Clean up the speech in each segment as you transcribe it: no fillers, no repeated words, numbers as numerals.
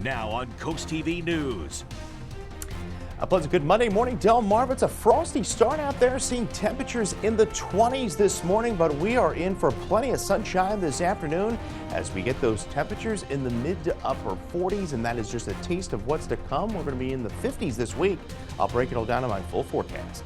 Now on CoastTV News. A pleasant good Monday morning, Delmarva. It's a frosty start out there, seeing temperatures in the 20s this morning, but we are in for plenty of sunshine this afternoon as we get those temperatures in the mid to upper 40s, and that is just a taste of what's to come. We're going to be in the 50s this week. I'll break it all down in my full forecast.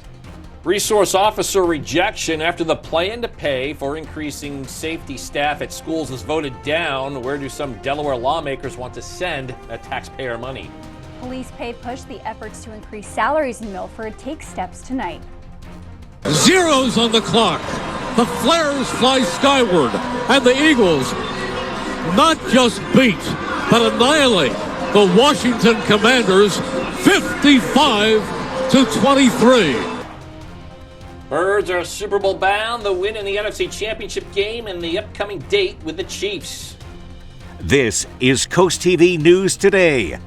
Resource officer rejection after the plan to pay for increasing safety staff at schools is voted down. Where do some Delaware lawmakers want to send that taxpayer money? Police pay push the efforts to increase salaries in Milford take steps tonight. Zeros on the clock. The Flares fly skyward, and the Eagles not just beat, but annihilate the Washington Commanders 55-23. Birds are Super Bowl bound. The win in the NFC Championship game and the upcoming date with the Chiefs. This is CoastTV News Today.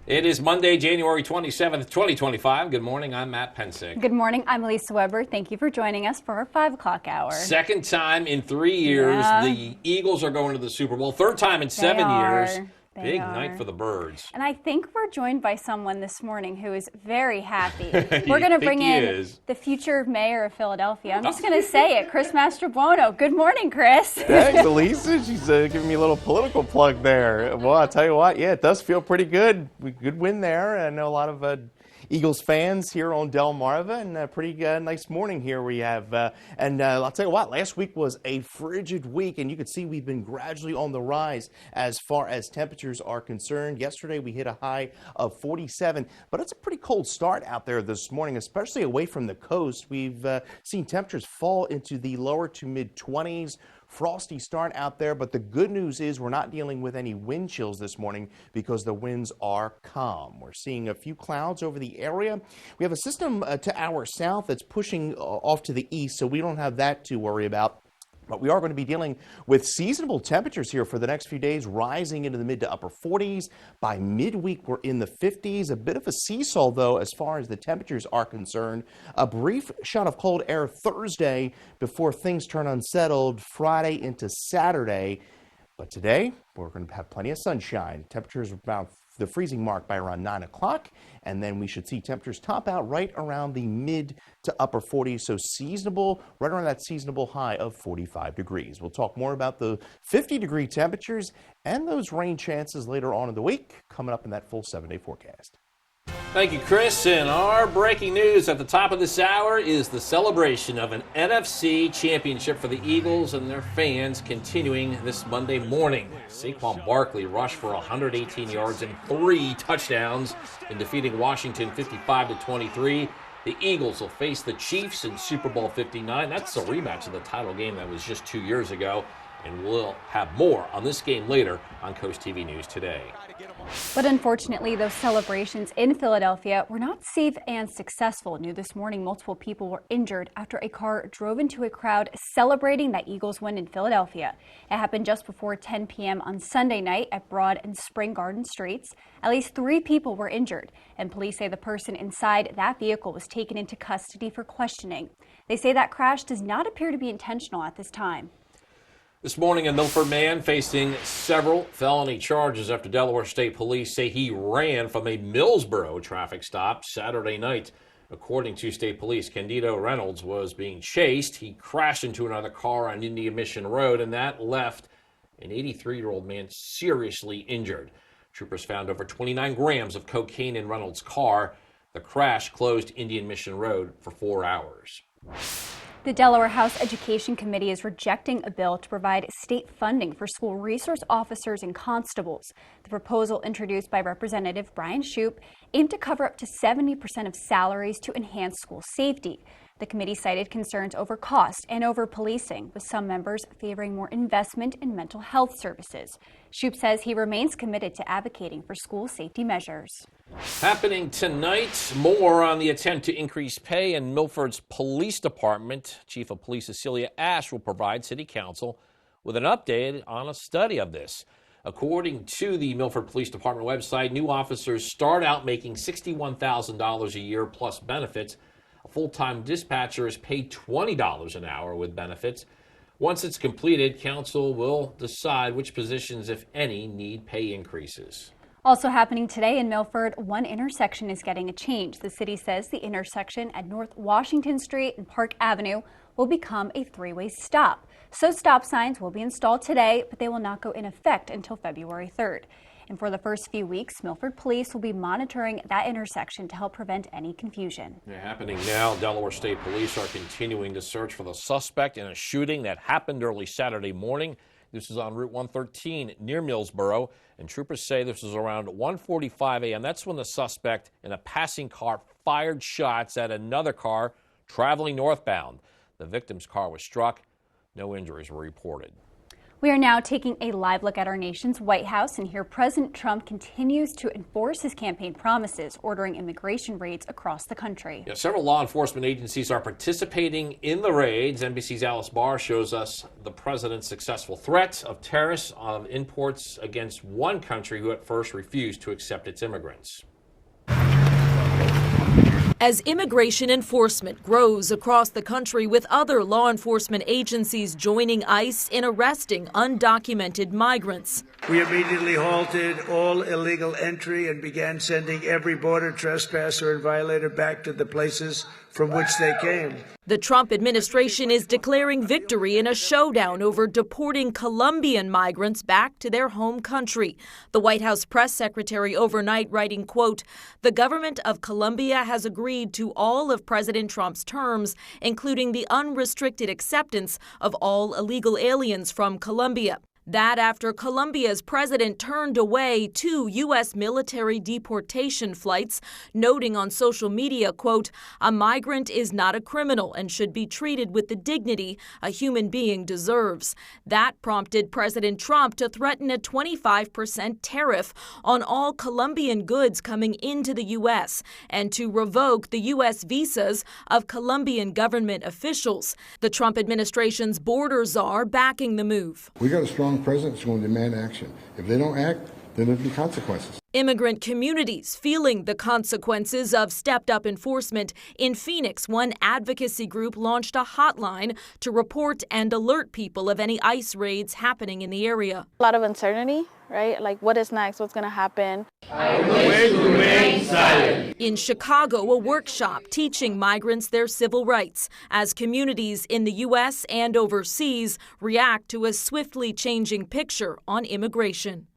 It is Monday, January 27th, 2025. Good morning. I'm Matt Pensick. Good morning. I'm Elisa Weber. Thank you for joining us for our 5 o'clock hour. Second time in 3 years, the Eagles are going to the Super Bowl. Third time in 7 years. Big night for the Birds. And I think we're joined by someone this morning who is very happy. We're going to bring in the future mayor of Philadelphia. I'm just going to say it, Chris Mastrobuono. Good morning, Chris. Thanks, Elisa. She's giving me a little political plug there. Well, I'll tell you what, yeah, it does feel pretty good. Good win there. I know a lot of Eagles fans here on Delmarva, and a pretty nice morning here we have. And I'll tell you what, last week was a frigid week, and you can see we've been gradually on the rise as far as temperatures are concerned. Yesterday we hit a high of 47, but it's a pretty cold start out there this morning, especially away from the coast. We've seen temperatures fall into the lower to mid 20s. Frosty start out there, but the good news is we're not dealing with any wind chills this morning because the winds are calm. We're seeing a few clouds over the area. We have a system to our south that's pushing off to the east, so we don't have that to worry about. But we are going to be dealing with seasonable temperatures here for the next few days, rising into the mid to upper 40s. By midweek, we're in the 50s. A bit of a seesaw, though, as far as the temperatures are concerned. A brief shot of cold air Thursday before things turn unsettled Friday into Saturday. But today, we're going to have plenty of sunshine. Temperatures are about the freezing mark by around 9 o'clock, and then we should see temperatures top out right around the mid to upper 40s, so seasonable, right around that seasonable high of 45 degrees. We'll talk more about the 50-degree temperatures and those rain chances later on in the week, coming up in that full 7-day forecast. Thank you, Chris. And our breaking news at the top of this hour is the celebration of an NFC championship for the Eagles and their fans continuing this Monday morning. Saquon Barkley rushed for 118 yards and 3 touchdowns in defeating Washington 55-23. The Eagles will face the Chiefs in Super Bowl 59. That's a rematch of the title game that was just 2 years ago. And we'll have more on this game later on CoastTV News Today. But unfortunately, those celebrations in Philadelphia were not safe and successful. New this morning, multiple people were injured after a car drove into a crowd celebrating that Eagles win in Philadelphia. It happened just before 10 p.m. on Sunday night at Broad and Spring Garden Streets. At least 3 people were injured, and police say the person inside that vehicle was taken into custody for questioning. They say that crash does not appear to be intentional at this time. This morning, a Milford man facing several felony charges after Delaware State Police say he ran from a Millsboro traffic stop Saturday night. According to State Police, Candido Reynolds was being chased. He crashed into another car on Indian Mission Road, and that left an 83-year-old man seriously injured. Troopers found over 29 grams of cocaine in Reynolds' car. The crash closed Indian Mission Road for 4 hours. The Delaware House Education Committee is rejecting a bill to provide state funding for school resource officers and constables. The proposal, introduced by Representative Brian Shoup, aimed to cover up to 70% of salaries to enhance school safety. The committee cited concerns over cost and over policing, with some members favoring more investment in mental health services. Shoup says he remains committed to advocating for school safety measures. Happening tonight, more on the attempt to increase pay in Milford's police department. Chief of Police Cecilia Ash will provide City Council with an update on a study of this. According to the Milford Police Department website, new officers start out making $61,000 a year plus benefits. A full-time dispatcher is paid $20 an hour with benefits. Once it's completed, council will decide which positions, if any, need pay increases. Also happening today in Milford, one intersection is getting a change. The city says the intersection at North Washington Street and Park Avenue will become a three-way stop. So stop signs will be installed today, but they will not go in effect until February 3rd. And for the first few weeks, Milford police will be monitoring that intersection to help prevent any confusion. Happening now, Delaware State Police are continuing to search for the suspect in a shooting that happened early Saturday morning. This is on Route 113 near Millsboro, and troopers say this was around 1:45 a.m. That's when the suspect in a passing car fired shots at another car traveling northbound. The victim's car was struck. No injuries were reported. We are now taking a live look at our nation's White House, and here President Trump continues to enforce his campaign promises, ordering immigration raids across the country. Yeah, several law enforcement agencies are participating in the raids. NBC's Alice Barr shows us the president's successful threat of tariffs on imports against one country who at first refused to accept its immigrants. As immigration enforcement grows across the country with other law enforcement agencies joining ICE in arresting undocumented migrants. We immediately halted all illegal entry and began sending every border trespasser and violator back to the places from which they came. The Trump administration is declaring victory in a showdown over deporting Colombian migrants back to their home country. The White House press secretary overnight writing, quote, "The government of Colombia has agreed to all of President Trump's terms, including the unrestricted acceptance of all illegal aliens from Colombia." That after Colombia's president turned away 2 U.S. military deportation flights, noting on social media, quote, "A migrant is not a criminal and should be treated with the dignity a human being deserves." That prompted President Trump to threaten a 25% tariff on all Colombian goods coming into the U.S. and to revoke the U.S. visas of Colombian government officials. The Trump administration's border czar backing the move. We got a strong president who's going to demand action. If they don't act, then there'll be consequences. Immigrant communities feeling the consequences of stepped-up enforcement. In Phoenix, one advocacy group launched a hotline to report and alert people of any ICE raids happening in the area. A lot of uncertainty, right? Like, what is next? What's going to happen? I wish to remain silent. In Chicago, a workshop teaching migrants their civil rights as communities in the U.S. and overseas react to a swiftly changing picture on immigration.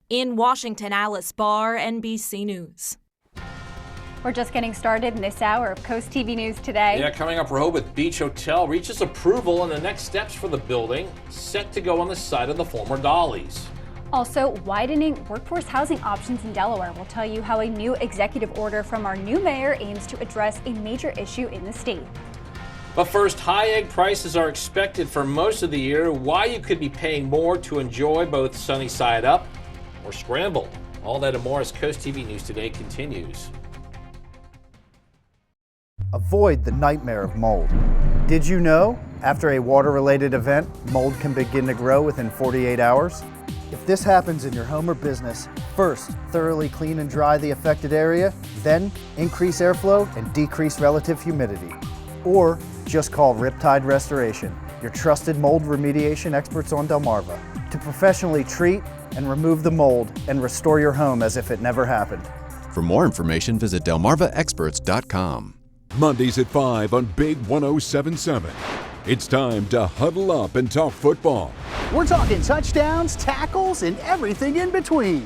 In Washington, Alice Barr, NBC News. We're just getting started in this hour of Coast TV News today. Yeah, coming up, Rehoboth Beach Hotel reaches approval and the next steps for the building set to go on the site of the former Dolly's. Also, widening workforce housing options in Delaware. We'll tell you how a new executive order from our new mayor aims to address a major issue in the state. But first, high egg prices are expected for most of the year. Why you could be paying more to enjoy both sunny side up or scrambled. All that and more as Coast TV News Today continues. Avoid the nightmare of mold. Did you know, after a water-related event, mold can begin to grow within 48 hours? If this happens in your home or business, first thoroughly clean and dry the affected area, then increase airflow and decrease relative humidity. Or just call Riptide Restoration, your trusted mold remediation experts on Delmarva, to professionally treat and remove the mold and restore your home as if it never happened. For more information, visit delmarvaexperts.com. Mondays at 5 on Big 1077. It's time to huddle up and talk football. We're talking touchdowns, tackles, and everything in between.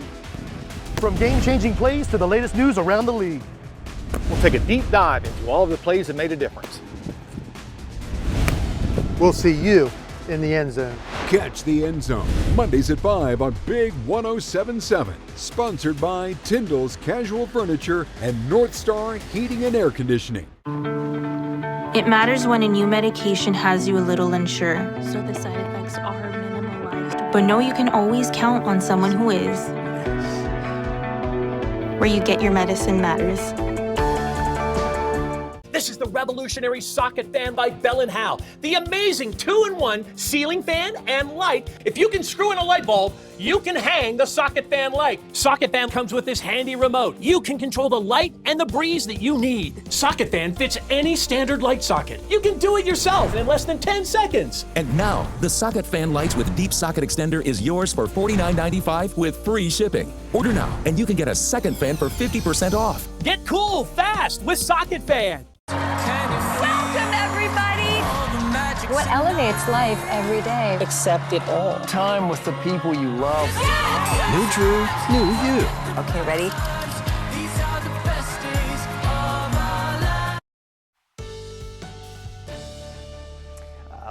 From game-changing plays to the latest news around the league. We'll take a deep dive into all of the plays that made a difference. We'll see you in the end zone. Catch the End Zone, Mondays at 5 on Big 1077. Sponsored by Tyndall's Casual Furniture and North Star Heating and Air Conditioning. It matters when a new medication has you a little unsure, so the side effects are minimalized. But know you can always count on someone who is. Where you get your medicine matters. The This is the revolutionary socket fan by Bell & Howell. The amazing 2-in-1 ceiling fan and light. If you can screw in a light bulb, you can hang the socket fan light. Socket fan comes with this handy remote. You can control the light and the breeze that you need. Socket fan fits any standard light socket. You can do it yourself in less than 10 seconds. And now, the socket fan lights with deep socket extender is yours for $49.95 with free shipping. Order now, and you can get a second fan for 50% off. Get cool fast with Socket Fan. Welcome, everybody. What elevates life every day? Accept it all. Time with the people you love. New Drew, new you. Okay, ready?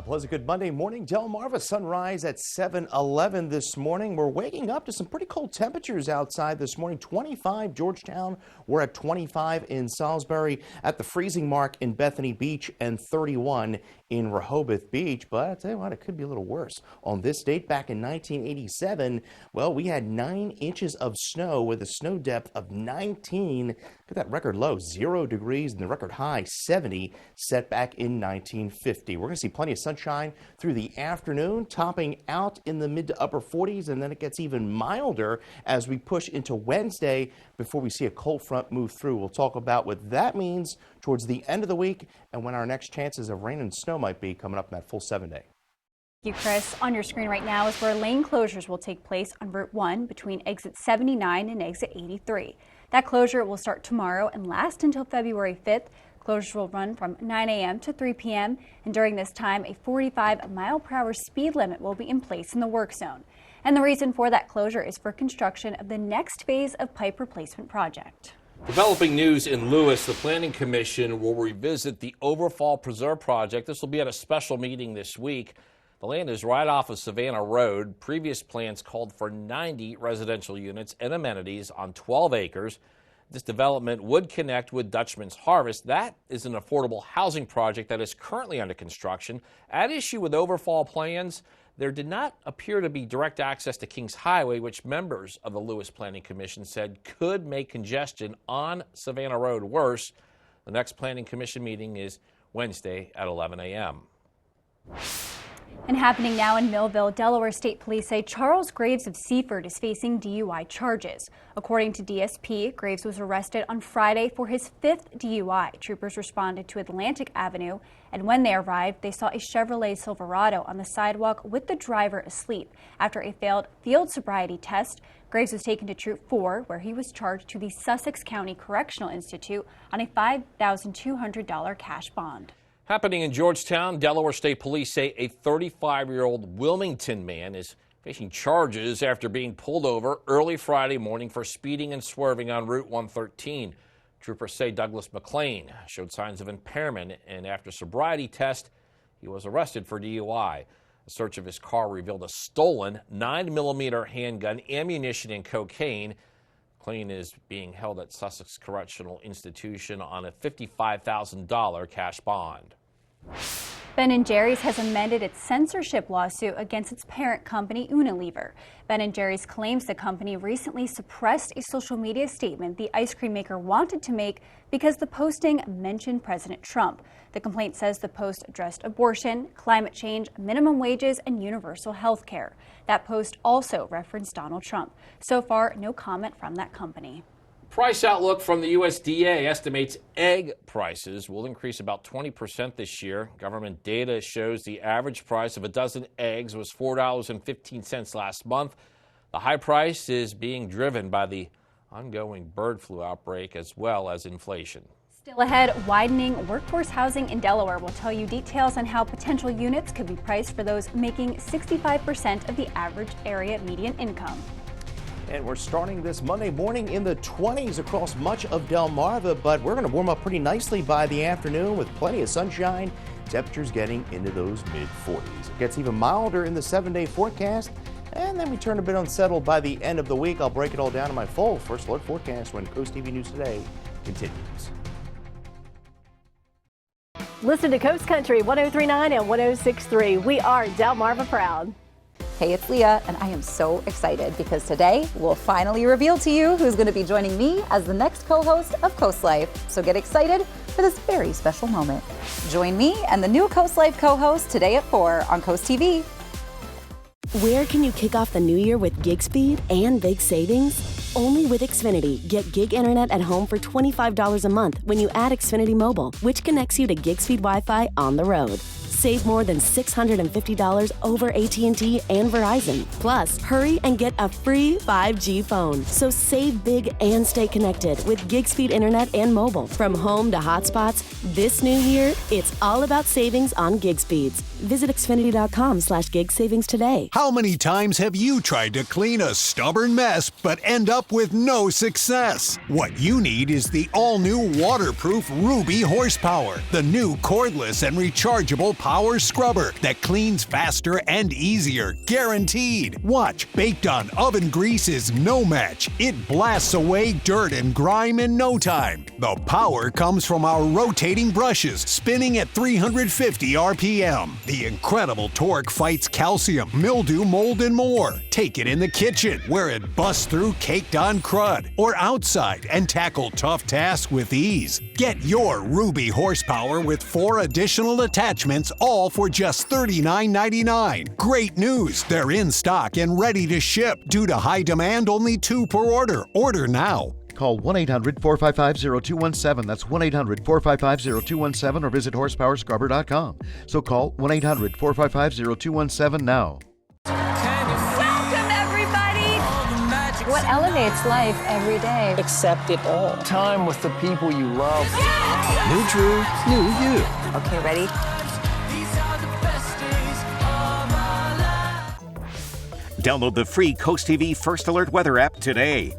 Pleasant good Monday morning. Delmarva sunrise at 7:11 this morning. We're waking up to some pretty cold temperatures outside this morning. 25 Georgetown. We're at 25 in Salisbury, at the freezing mark in Bethany Beach, and 31 in Rehoboth Beach. But I'll tell you what, it could be a little worse. On this date back in 1987, well, we had 9 inches of snow with a snow depth of 19. Look at that record low, 0 degrees, and the record high, 70, set back in 1950. We're going to see plenty of sunshine through the afternoon, topping out in the mid to upper 40s, and then it gets even milder as we push into Wednesday before we see a cold front move through. We'll talk about what that means towards the end of the week and when our next chances of rain and snow might be coming up in that full 7-day. Thank you, Chris. On your screen right now is where lane closures will take place on Route 1 between exit 79 and exit 83. That closure will start tomorrow and last until February 5th. Closures will run from 9 a.m. to 3 p.m. and during this time, a 45-mile-per-hour speed limit will be in place in the work zone. And the reason for that closure is for construction of the next phase of pipe replacement project. Developing news in Lewis, the Planning Commission will revisit the Overfall Preserve project. This will be at a special meeting this week. The land is right off of Savannah Road. Previous plans called for 90 residential units and amenities on 12 acres. This development would connect with Dutchman's Harvest. That is an affordable housing project that is currently under construction. At issue with Overfall plans, there did not appear to be direct access to Kings Highway, which members of the Lewis Planning Commission said could make congestion on Savannah Road worse. The next Planning Commission meeting is Wednesday at 11 a.m. And happening now in Millville, Delaware State Police say Charles Graves of Seaford is facing DUI charges. According to DSP, Graves was arrested on Friday for his 5th DUI. Troopers responded to Atlantic Avenue, and when they arrived, they saw a Chevrolet Silverado on the sidewalk with the driver asleep. After a failed field sobriety test, Graves was taken to Troop 4, where he was charged to the Sussex County Correctional Institute on a $5,200 cash bond. Happening in Georgetown, Delaware State Police say a 35-year-old Wilmington man is facing charges after being pulled over early Friday morning for speeding and swerving on Route 113. Troopers say Douglas McLean showed signs of impairment, and after sobriety test, he was arrested for DUI. A search of his car revealed a stolen 9mm handgun, ammunition, and cocaine. McLean is being held at Sussex Correctional Institution on a $55,000 cash bond. Ben & Jerry's has amended its censorship lawsuit against its parent company, Unilever. Ben & Jerry's claims the company recently suppressed a social media statement the ice cream maker wanted to make because the posting mentioned President Trump. The complaint says the post addressed abortion, climate change, minimum wages, and universal health care. That post also referenced Donald Trump. So far, no comment from that company. Price outlook from the USDA estimates egg prices will increase about 20% this year. Government data shows the average price of a dozen eggs was $4.15 last month. The high price is being driven by the ongoing bird flu outbreak as well as inflation. Still ahead, widening workforce housing in Delaware will tell you details on how potential units could be priced for those making 65% of the average area median income. And we're starting this Monday morning in the 20s across much of Delmarva, but we're going to warm up pretty nicely by the afternoon with plenty of sunshine. Temperatures getting into those mid-40s. It gets even milder in the 7-day forecast, and then we turn a bit unsettled by the end of the week. I'll break it all down in my full First Alert forecast when CoastTV News Today continues. Listen to Coast Country 103.9 and 106.3. We are Delmarva proud. Hey, it's Leah, and I am so excited because today we'll finally reveal to you who's going to be joining me as the next co-host of Coast Life. So get excited for this very special moment. Join me and the new Coast Life co-host today at 4 on Coast TV. Where can you kick off the new year with gig speed and big savings? Only with Xfinity. Get gig internet at home for $25 a month when you add Xfinity Mobile, which connects you to gig speed Wi-Fi on the road. Save more than $650 over AT&T and Verizon. Plus, hurry and get a free 5G phone. So save big and stay connected with gig speed internet and mobile. From home to hotspots, this new year, it's all about savings on gig speeds. Visit Xfinity.com/gig savings today. How many times have you tried to clean a stubborn mess but end up with no success? What you need is the all-new waterproof Ruby Horsepower, the new cordless and rechargeable power scrubber that cleans faster and easier, guaranteed. Watch, baked on oven grease is no match. It blasts away dirt and grime in no time. The power comes from our rotating brushes, spinning at 350 RPM. The incredible torque fights calcium, mildew, mold, and more. Take it in the kitchen, where it busts through caked-on crud, or outside and tackle tough tasks with ease. Get your Ruby Horsepower with 4 additional attachments, all for just $39.99. Great news! They're in stock and ready to ship. Due to high demand, only 2 per order. Order now. Call 1-800-455-0217. That's 1-800-455-0217 or visit horsepowerscrubber.com. So call 1-800-455-0217 now. Welcome, everybody! What elevates life every day? Accept it all. Time with the people you love. Yes! New Drew, new you. Okay, ready? Download the free Coast TV First Alert weather app today.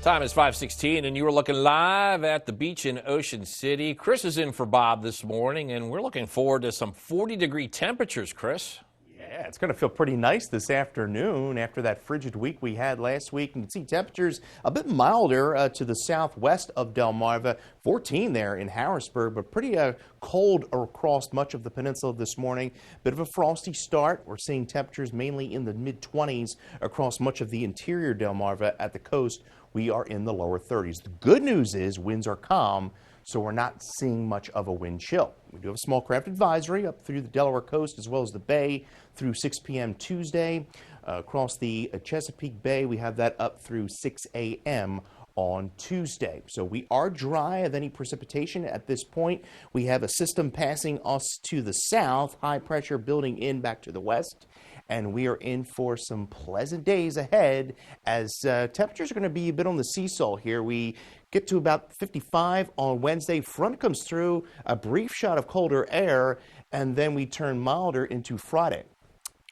Time is 5:16, and you are looking live at the beach in Ocean City. Chris is in for Bob this morning, and we're looking forward to some 40-degree temperatures, Chris. Yeah, it's going to feel pretty nice this afternoon after that frigid week we had last week. You can see temperatures a bit milder to the southwest of Delmarva, 14 there in Harrisburg, but pretty cold across much of the peninsula this morning. Bit of a frosty start. We're seeing temperatures mainly in the mid-20s across much of the interior Delmarva. At the coast, we are in the lower 30s. The good news is winds are calm, so we're not seeing much of a wind chill. We do have a small craft advisory up through the Delaware coast as well as the Bay through 6 p.m. Tuesday. Across the Chesapeake Bay, we have that up through 6 a.m. on Tuesday. So we are dry of any precipitation at this point. We have a system passing us to the south, high pressure building in back to the west. And we are in for some pleasant days ahead as temperatures are going to be a bit on the seesaw here. We get to about 55 on Wednesday. Front comes through, a brief shot of colder air, and then we turn milder into Friday.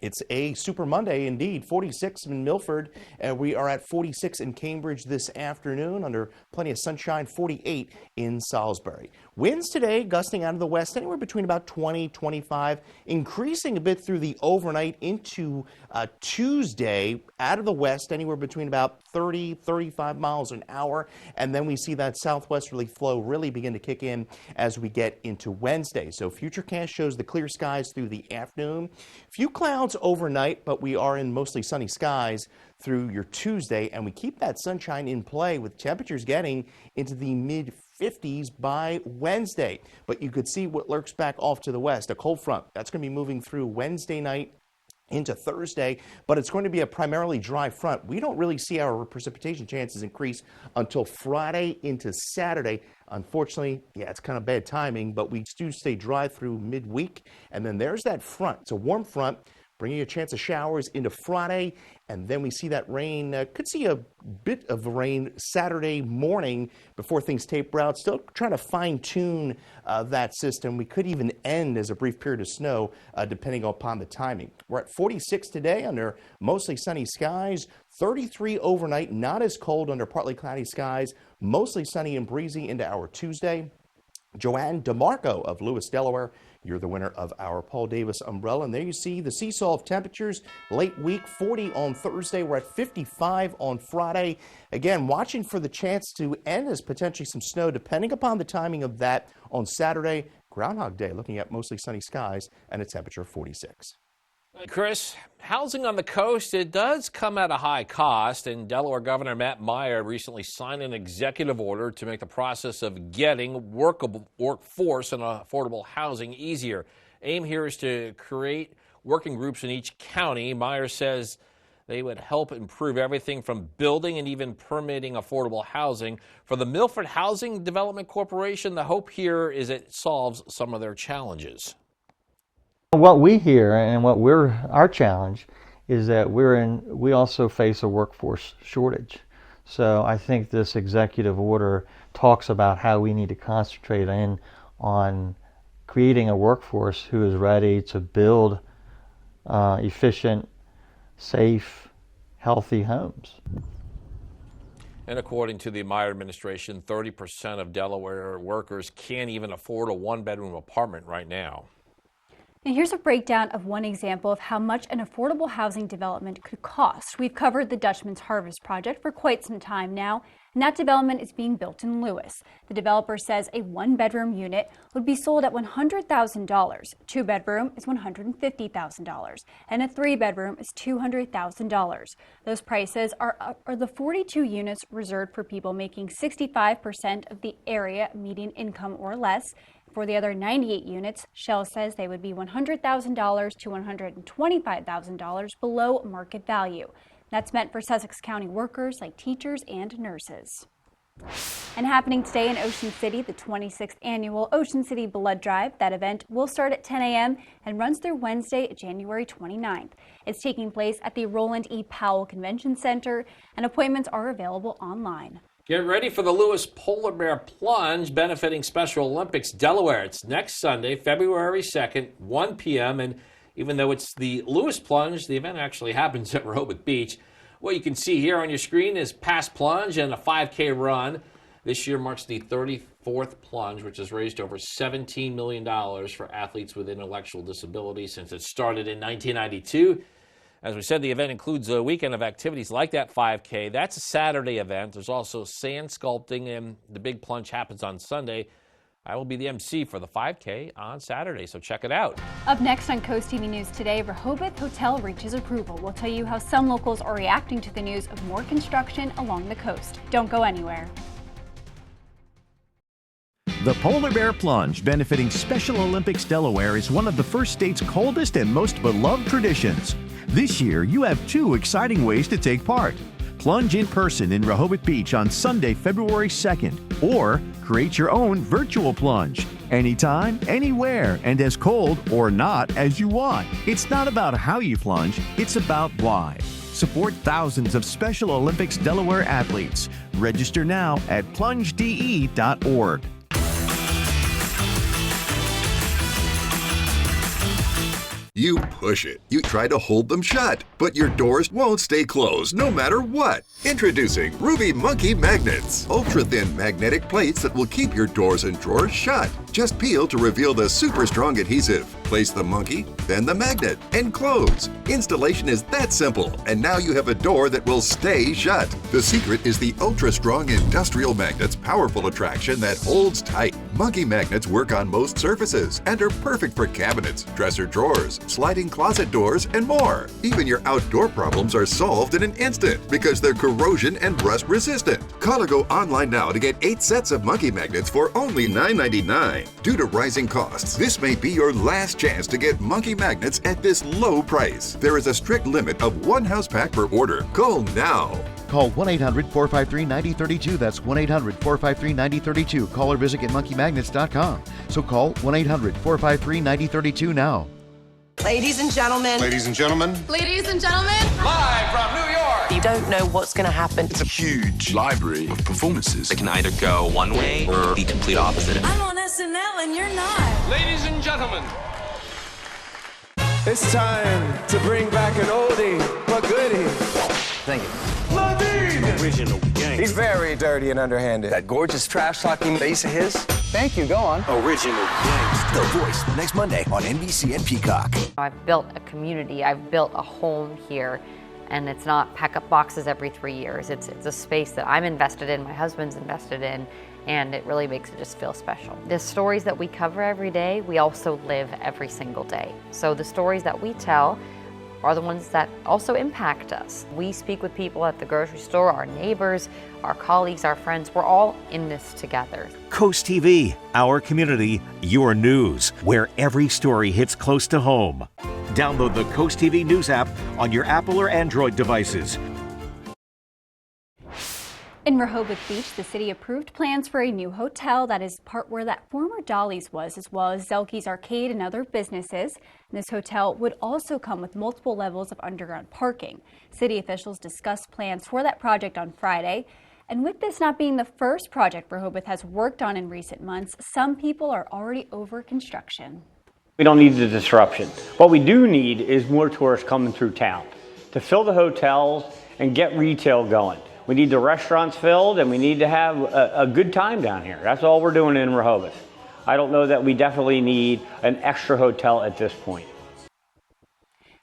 It's a Super Monday indeed. 46 in Milford. We are at 46 in Cambridge this afternoon under plenty of sunshine. 48 in Salisbury. Winds today gusting out of the west anywhere between about 20, 25, increasing a bit through the overnight into Tuesday out of the west anywhere between about 30, 35 miles an hour. And then we see that southwesterly flow really begin to kick in as we get into Wednesday. So Futurecast shows the clear skies through the afternoon. Few clouds overnight, but we are in mostly sunny skies through your Tuesday, and we keep that sunshine in play with temperatures getting into the mid-50s by Wednesday. But you could see what lurks back off to the west, a cold front. That's going to be moving through Wednesday night into Thursday, but it's going to be a primarily dry front. We don't really see our precipitation chances increase until Friday into Saturday. Unfortunately, yeah, it's kind of bad timing, but we do stay dry through midweek. And then there's that front. It's a warm front, bringing a chance of showers into Friday, and then we see that rain, could see a bit of rain Saturday morning before things taper out. Still trying to fine-tune that system. We could even end as a brief period of snow, depending upon the timing. We're at 46 today under mostly sunny skies, 33 overnight, not as cold under partly cloudy skies, mostly sunny and breezy into our Tuesday. Joanne DeMarco of Lewis, Delaware, you're the winner of our Paul Davis umbrella. And there you see the seesaw of temperatures. Late week, 40 on Thursday. We're at 55 on Friday. Again, watching for the chance to end as potentially some snow, depending upon the timing of that on Saturday. Groundhog Day, looking at mostly sunny skies and a temperature of 46. Chris, housing on the coast, it does come at a high cost, and Delaware Governor Matt Meyer recently signed an executive order to make the process of getting workable workforce and affordable housing easier. Aim here is to create working groups in each county. Meyer says they would help improve everything from building and even permitting affordable housing. For the Milford Housing Development Corporation, the hope here is it solves some of their challenges. What we hear and our challenge is that we also face a workforce shortage. So I think this executive order talks about how we need to concentrate in on creating a workforce who is ready to build efficient, safe, healthy homes. And according to the Meyer administration, 30% of Delaware workers can't even afford a one-bedroom apartment right now. And here's a breakdown of one example of how much an affordable housing development could cost. We've covered the Dutchman's Harvest project for quite some time now, and that development is being built in Lewis. The developer says a one-bedroom unit would be sold at $100,000, two-bedroom is $150,000, and a three-bedroom is $200,000. Those prices are the 42 units reserved for people making 65% of the area median income or less. For the other 98 units, Shell says they would be $100,000 to $125,000 below market value. That's meant for Sussex County workers like teachers and nurses. And happening today in Ocean City, the 26th annual Ocean City Blood Drive. That event will start at 10 a.m. and runs through Wednesday, January 29th. It's taking place at the Roland E. Powell Convention Center, and appointments are available online. Get ready for the Lewis Polar Bear Plunge benefiting Special Olympics Delaware. It's next Sunday, February 2nd, 1 p.m. And even though it's the Lewis Plunge, the event actually happens at Rehoboth Beach. What you can see here on your screen is past plunge and a 5K run. This year marks the 34th plunge, which has raised over $17 million for athletes with intellectual disabilities since it started in 1992. As we said, the event includes a weekend of activities like that 5K. That's a Saturday event. There's also sand sculpting, and the big plunge happens on Sunday. I will be the MC for the 5K on Saturday, so check it out. Up next on CoastTV News today, Rehoboth Hotel reaches approval. We'll tell you how some locals are reacting to the news of more construction along the coast. Don't go anywhere. The Polar Bear Plunge, benefiting Special Olympics Delaware, is one of the first state's coldest and most beloved traditions. This year, you have two exciting ways to take part. Plunge in person in Rehoboth Beach on Sunday, February 2nd, or create your own virtual plunge. Anytime, anywhere, and as cold or not as you want. It's not about how you plunge, it's about why. Support thousands of Special Olympics Delaware athletes. Register now at plungede.org. You push it. You try to hold them shut, but your doors won't stay closed no matter what. Introducing Ruby Monkey Magnets. Ultra-thin magnetic plates that will keep your doors and drawers shut. Just peel to reveal the super strong adhesive. Place the monkey, then the magnet, and close. Installation is that simple, and now you have a door that will stay shut. The secret is the ultra-strong industrial magnet's powerful attraction that holds tight. Monkey magnets work on most surfaces and are perfect for cabinets, dresser drawers, sliding closet doors, and more. Even your outdoor problems are solved in an instant because they're corrosion and rust resistant. Call or go online now to get 8 sets of monkey magnets for only $9.99. Due to rising costs, this may be your last chance to get monkey magnets at this low price. There is a strict limit of 1 house pack per order. Call now. Call 1-800-453-9032. That's 1-800-453-9032. Call or visit getmonkeymagnets.com. So call 1-800-453-9032 now. Ladies and gentlemen. Ladies and gentlemen. Ladies and gentlemen. Live from New York. You don't know what's going to happen. It's a huge library of performances. They can either go one way or the complete opposite. I'm on SNL and you're not. Ladies and gentlemen. It's time to bring back an oldie but goodie. Thank you. Ladine! Original gang. He's very dirty and underhanded. That gorgeous trash-talking bass of his. Thank you, go on. Original gangster. The Voice, next Monday on NBC and Peacock. I've built a community, I've built a home here, and it's not pack up boxes every 3 years. It's a space that I'm invested in, my husband's invested in, and it really makes it just feel special. The stories that we cover every day, we also live every single day. So the stories that we tell are the ones that also impact us. We speak with people at the grocery store, our neighbors, our colleagues, our friends. We're all in this together. Coast TV, our community, your news, where every story hits close to home. Download the Coast TV News app on your Apple or Android devices. In Rehoboth Beach, the city approved plans for a new hotel that is part where that former Dolly's was, as well as Zelke's Arcade and other businesses. And this hotel would also come with multiple levels of underground parking. City officials discussed plans for that project on Friday. And with this not being the first project Rehoboth has worked on in recent months, some people are already over construction. We don't need the disruption. What we do need is more tourists coming through town to fill the hotels and get retail going. We need the restaurants filled, and we need to have a good time down here. That's all we're doing in Rehoboth. I don't know that we definitely need an extra hotel at this point.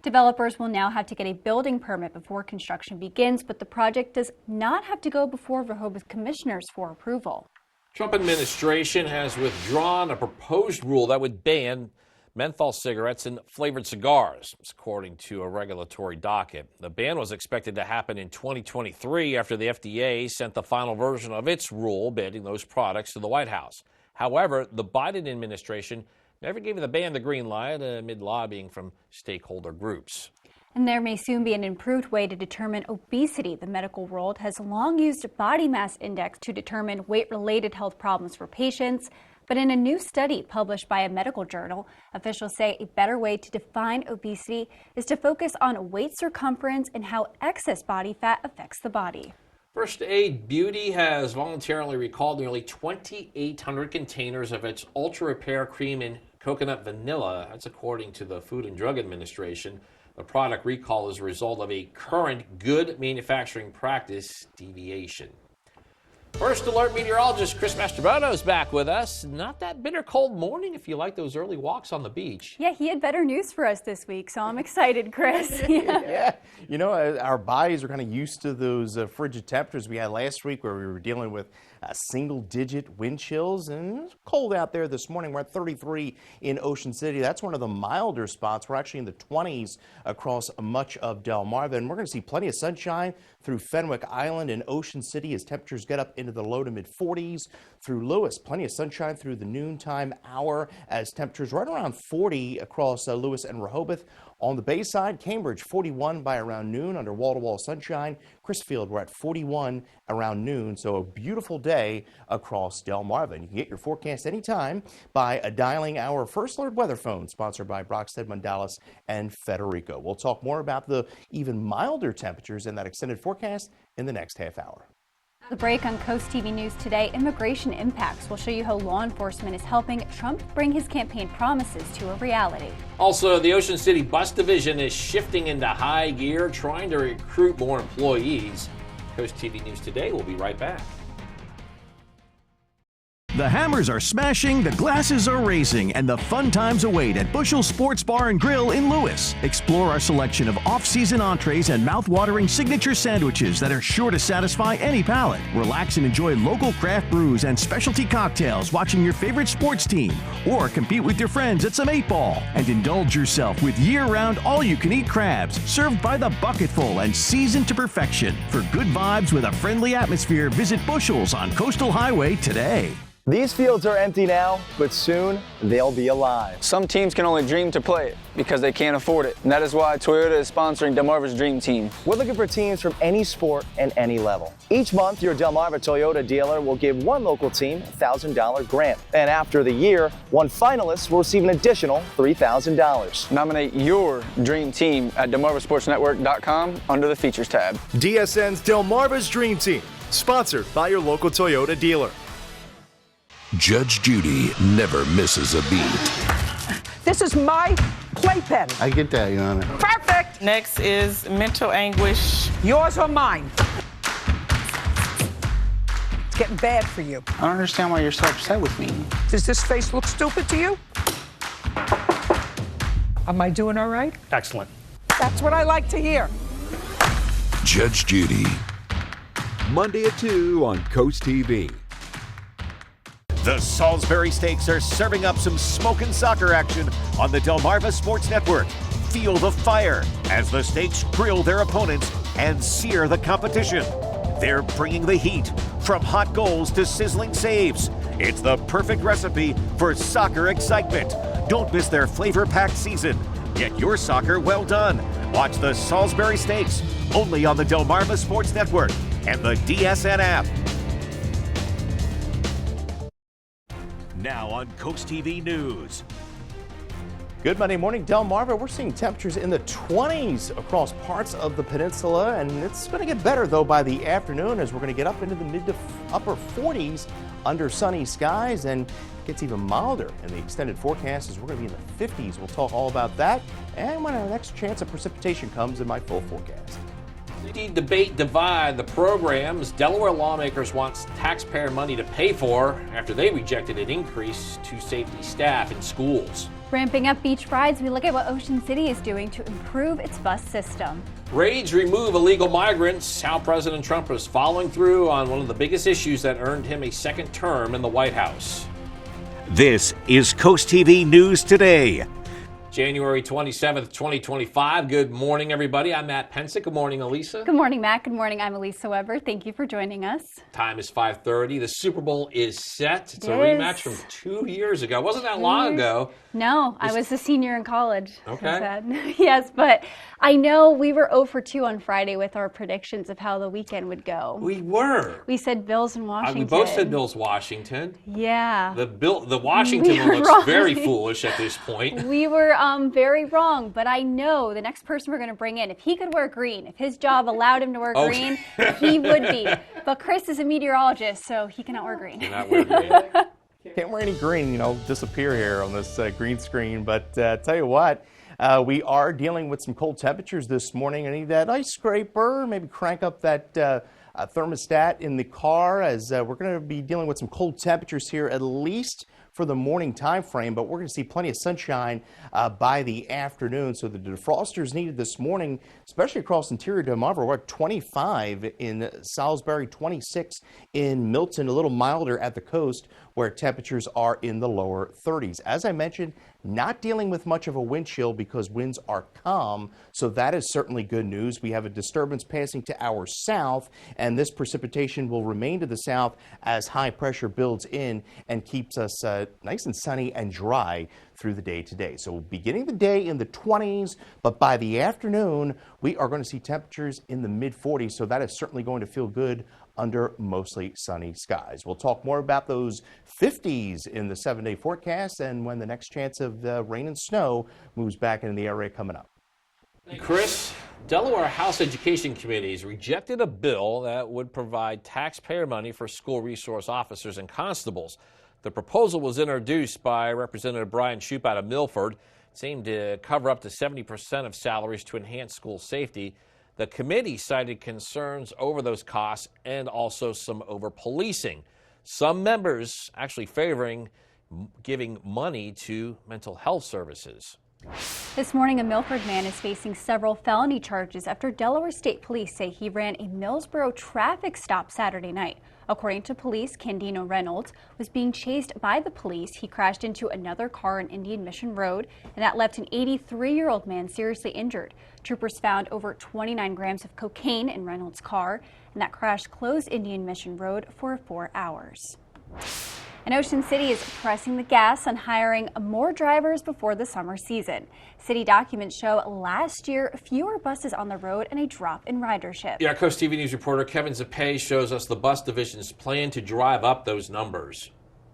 Developers will now have to get a building permit before construction begins, but the project does not have to go before Rehoboth commissioners for approval. Trump administration has withdrawn a proposed rule that would ban menthol cigarettes and flavored cigars, according to a regulatory docket. The ban was expected to happen in 2023 after the FDA sent the final version of its rule banning those products to the White House. However, the Biden administration never gave the ban the green light amid lobbying from stakeholder groups. And there may soon be an improved way to determine obesity. The medical world has long used body mass index to determine weight-related health problems for patients. But in a new study published by a medical journal, officials say a better way to define obesity is to focus on waist circumference and how excess body fat affects the body. First Aid Beauty has voluntarily recalled nearly 2,800 containers of its Ultra Repair Cream and Coconut Vanilla. That's according to the Food and Drug Administration. The product recall is a result of a current good manufacturing practice deviation. First Alert meteorologist Chris Mastrobono is back with us. Not that bitter cold morning if you like those early walks on the beach. Yeah, he had better news for us this week, so I'm excited, Chris. Yeah, you know, our bodies are kind of used to those frigid temperatures we had last week where we were dealing with single-digit wind chills, and it's cold out there this morning. We're at 33 in Ocean City. That's one of the milder spots. We're actually in the 20s across much of Delmarva, and we're going to see plenty of sunshine through Fenwick Island and Ocean City as temperatures get up into the low to mid 40s. Through Lewis, plenty of sunshine through the noontime hour as temperatures right around 40 across Lewis and Rehoboth. On the Bayside, Cambridge 41 by around noon under wall-to-wall sunshine. Crisfield, we're at 41 around noon, so a beautiful day across Delmarva. And you can get your forecast anytime by dialing our First Alert weather phone, sponsored by Brockstead, Mondalis, and Federico. We'll talk more about the even milder temperatures in that extended forecast in the next half hour. The break on Coast TV News today, immigration impacts. We'll show you how law enforcement is helping Trump bring his campaign promises to a reality. Also, the Ocean City Bus Division is shifting into high gear, trying to recruit more employees. Coast TV News today. We'll be right back. The hammers are smashing, the glasses are raising, and the fun times await at Bushel Sports Bar and Grill in Lewis. Explore our selection of off-season entrees and mouth-watering signature sandwiches that are sure to satisfy any palate. Relax and enjoy local craft brews and specialty cocktails watching your favorite sports team, or compete with your friends at some 8-ball. And indulge yourself with year-round all-you-can-eat crabs served by the bucketful and seasoned to perfection. For good vibes with a friendly atmosphere, visit Bushel's on Coastal Highway today. These fields are empty now, but soon they'll be alive. Some teams can only dream to play it because they can't afford it. And that is why Toyota is sponsoring Delmarva's Dream Team. We're looking for teams from any sport and any level. Each month, your Delmarva Toyota dealer will give one local team a $1,000 grant. And after the year, one finalist will receive an additional $3,000. Nominate your dream team at DelmarvaSportsNetwork.com under the Features tab. DSN's Delmarva's Dream Team, sponsored by your local Toyota dealer. Judge Judy never misses a beat. This is my playpen. I get that, Your Honor. Perfect. Next is mental anguish. Yours or mine? It's getting bad for you. I don't understand why you're so upset with me. Does this face look stupid to you? Am I doing all right? Excellent. That's what I like to hear. Judge Judy. Monday at 2 on Coast TV. The Salisbury Stakes are serving up some smoking soccer action on the Delmarva Sports Network. Feel the fire as the stakes grill their opponents and sear the competition. They're bringing the heat, from hot goals to sizzling saves. It's the perfect recipe for soccer excitement. Don't miss their flavor-packed season. Get your soccer well done. Watch the Salisbury Stakes, only on the Delmarva Sports Network and the DSN app. Now on Coast TV News. Good Monday morning, Delmarva. We're seeing temperatures in the 20s across parts of the peninsula, and it's going to get better, though, by the afternoon as we're going to get up into the mid to upper 40s under sunny skies, and it gets even milder in the extended forecast as we're going to be in the 50s. We'll talk all about that and when our next chance of precipitation comes in my full forecast. Debate divide the programs Delaware lawmakers want taxpayer money to pay for after they rejected an increase to safety staff in schools. Ramping up beach rides, we look at what Ocean City is doing to improve its bus system. Raids remove illegal migrants. How President Trump is following through on one of the biggest issues that earned him a second term in the White House. This is Coast TV News Today. January 27th, 2025. Good morning, everybody. I'm Matt Pensick. Good morning, Elisa. Good morning, Matt. Good morning. I'm Elisa Weber. Thank you for joining us. Time is 5:30. The Super Bowl is set. It's a rematch from 2 years ago. It wasn't that long ago. No, I was a senior in college. Okay. Yes, but I know we were 0 for 2 on Friday with our predictions of how the weekend would go. We were. We said Bills and Washington. We both said Bills Washington. Yeah. The Washington one looks wrong. very foolish at this point. We were very wrong, but I know the next person we're going to bring in, if he could wear green, if his job allowed him to wear green, he would be. But Chris is a meteorologist, so he cannot wear green. Cannot wear green. Can't wear any green, disappear here on this green screen. But tell you what, we are dealing with some cold temperatures this morning. I need that ice scraper, maybe crank up that thermostat in the car as we're going to be dealing with some cold temperatures here at least for the morning time frame, but we're going to see plenty of sunshine by the afternoon. So the defrosters needed this morning, especially across interior Delmarva. We're at 25 in Salisbury, 26 in Milton, a little milder at the coast where temperatures are in the lower 30s. As I mentioned, not dealing with much of a wind chill because winds are calm, so that is certainly good news. We have a disturbance passing to our south, and this precipitation will remain to the south as high pressure builds in and keeps us nice and sunny and dry through the day today. So beginning the day in the 20s, but by the afternoon, we are going to see temperatures in the mid 40s, so that is certainly going to feel good under mostly sunny skies. We'll talk more about those 50s in the 7-day forecast and when the next chance of rain and snow moves back into the area coming up. Chris, Delaware House Education Committees rejected a bill that would provide taxpayer money for school resource officers and constables. The proposal was introduced by Representative Brian Shoup out of Milford. It aimed to cover up to 70% of salaries to enhance school safety. The committee cited concerns over those costs and also some over-policing. Some members actually favoring giving money to mental health services. This morning, a Milford man is facing several felony charges after Delaware State Police say he ran a Millsboro traffic stop Saturday night. According to police, Candino Reynolds was being chased by the police. He crashed into another car on Indian Mission Road, and that left an 83-year-old man seriously injured. Troopers found over 29 grams of cocaine in Reynolds' car, and that crash closed Indian Mission Road for 4 hours. And Ocean City is pressing the gas on hiring more drivers before the summer season. City documents show last year fewer buses on the road and a drop in ridership. Yeah, Coast TV News reporter Kevin Zappé shows us the bus division's plan to drive up those numbers.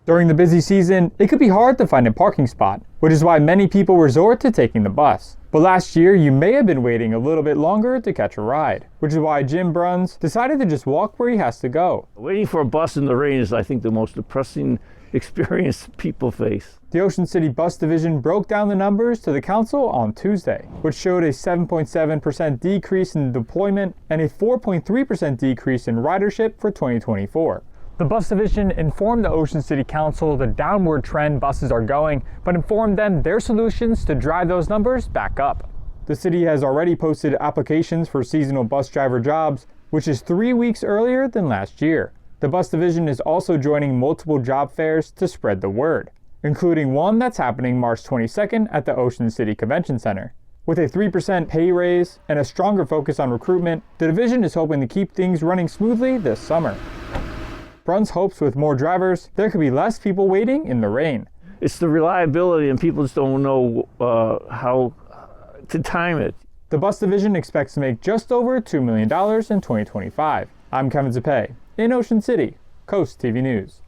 During the busy season, it could be hard to find a parking spot, which is why many people resort to taking the bus. But last year, you may have been waiting a little bit longer to catch a ride, which is why Jim Bruns decided to just walk where he has to go. Waiting for a bus in the rain is, I think, the most depressing experience people face. The Ocean City Bus Division broke down the numbers to the council on Tuesday, which showed a 7.7% decrease in deployment and a 4.3% decrease in ridership for 2024. The bus division informed the Ocean City Council the downward trend buses are going, but informed them their solutions to drive those numbers back up. The city has already posted applications for seasonal bus driver jobs, which is 3 weeks earlier than last year. The bus division is also joining multiple job fairs to spread the word, including one that's happening March 22nd at the Ocean City Convention Center, With a 3% pay raise and a stronger focus on recruitment, the division is hoping to keep things running smoothly this summer. Bruns hopes with more drivers, there could be less people waiting in the rain. It's the reliability, and people just don't know how to time it. The bus division expects to make just over $2 million in 2025. I'm Kevin Zappe in Ocean City, Coast TV News.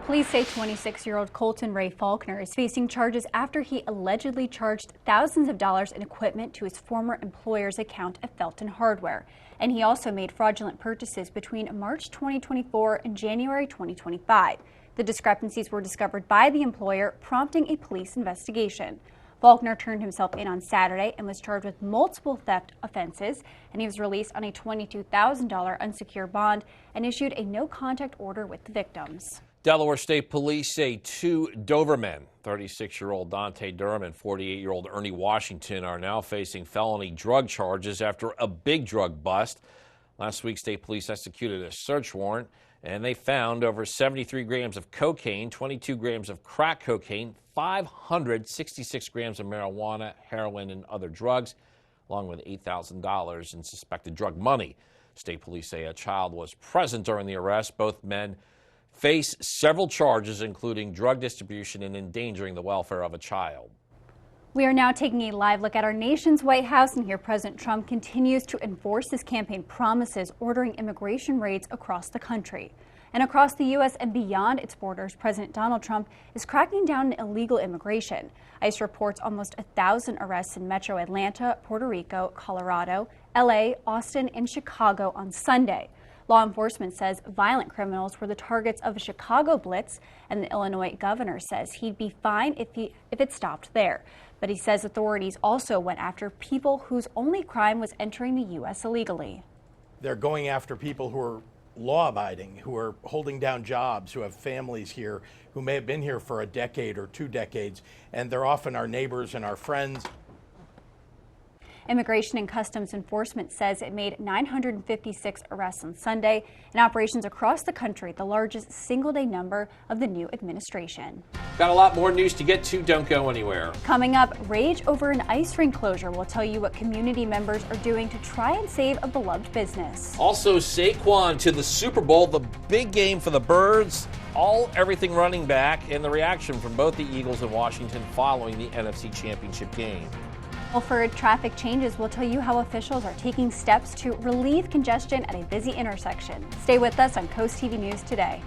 Police say 26-year-old Colton Ray Faulkner is facing charges after he allegedly charged thousands of dollars in equipment to his former employer's account at Felton Hardware. And he also made fraudulent purchases between March 2024 and January 2025. The discrepancies were discovered by the employer, prompting a police investigation. Faulkner turned himself in on Saturday and was charged with multiple theft offenses, and he was released on a $22,000 unsecured bond and issued a no-contact order with the victims. Delaware State Police say two Dobermen, 36-year-old Dante Durham and 48-year-old Ernie Washington, are now facing felony drug charges after a big drug bust. Last week, State Police executed a search warrant, and they found over 73 grams of cocaine, 22 grams of crack cocaine, 566 grams of marijuana, heroin, and other drugs, along with $8,000 in suspected drug money. State Police say a child was present during the arrest. Both men face several charges, including drug distribution and endangering the welfare of a child. We are now taking a live look at our nation's White House, and here President Trump continues to enforce his campaign promises, ordering immigration raids across the country. And across the U.S. and beyond its borders, President Donald Trump is cracking down on illegal immigration. ICE reports almost 1,000 arrests in Metro Atlanta, Puerto Rico, Colorado, L.A., Austin, and Chicago on Sunday. Law enforcement says violent criminals were the targets of a Chicago blitz, and the Illinois governor says he'd be fine if it stopped there. But he says authorities also went after people whose only crime was entering the U.S. illegally. They're going after people who are law-abiding, who are holding down jobs, who have families here, who may have been here for a decade or 2 decades, and they're often our neighbors and our friends. Immigration and Customs Enforcement says it made 956 arrests on Sunday in operations across the country, the largest single-day number of the new administration. Got a lot more news to get to. Don't go anywhere. Coming up, rage over an ice rink closure. We'll tell you what community members are doing to try and save a beloved business. Also, Saquon to the Super Bowl, the big game for the Birds. Everything running back, and the reaction from both the Eagles and Washington following the NFC Championship game. Milford traffic changes. We'll tell you how officials are taking steps to relieve congestion at a busy intersection. Stay with us on Coast TV News today.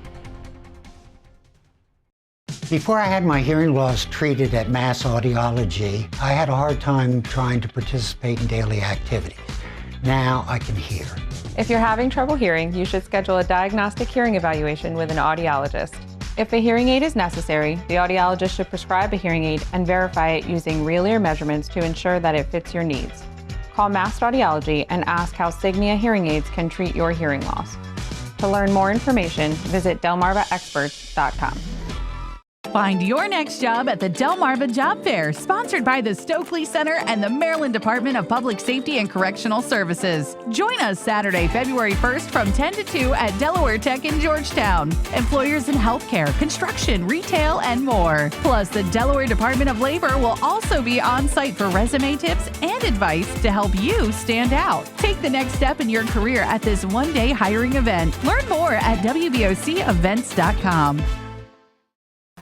Before I had my hearing loss treated at Mass Audiology, I had a hard time trying to participate in daily activities. Now I can hear. If you're having trouble hearing, you should schedule a diagnostic hearing evaluation with an audiologist. If a hearing aid is necessary, the audiologist should prescribe a hearing aid and verify it using real ear measurements to ensure that it fits your needs. Call Mast Audiology and ask how Signia hearing aids can treat your hearing loss. To learn more information, visit delmarvaexperts.com. Find your next job at the Delmarva Job Fair, sponsored by the Stokely Center and the Maryland Department of Public Safety and Correctional Services. Join us Saturday, February 1st from 10 to 2 at Delaware Tech in Georgetown. Employers in healthcare, construction, retail, and more. Plus, the Delaware Department of Labor will also be on site for resume tips and advice to help you stand out. Take the next step in your career at this one-day hiring event. Learn more at WBOCevents.com.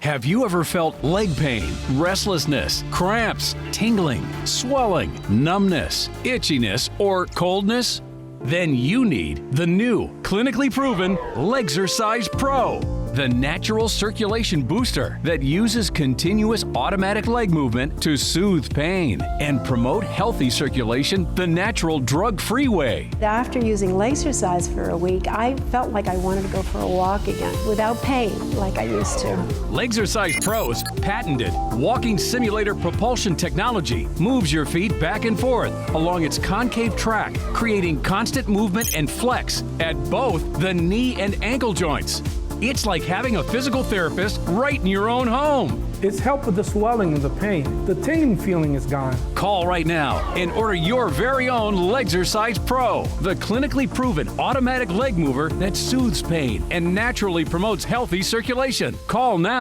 Have you ever felt leg pain, restlessness, cramps, tingling, swelling, numbness, itchiness, or coldness? Then you need the new, clinically proven Legzercise Pro, the natural circulation booster that uses continuous automatic leg movement to soothe pain and promote healthy circulation the natural drug-free way. After using Legzercise for a week, I felt like I wanted to go for a walk again without pain like I used to. Legzercise Pro's patented walking simulator propulsion technology moves your feet back and forth along its concave track, creating constant movement and flex at both the knee and ankle joints. It's like having a physical therapist right in your own home. It's helped with the swelling and the pain. The tingling feeling is gone. Call right now and order your very own Legzercise Pro, the clinically proven automatic leg mover that soothes pain and naturally promotes healthy circulation. Call now.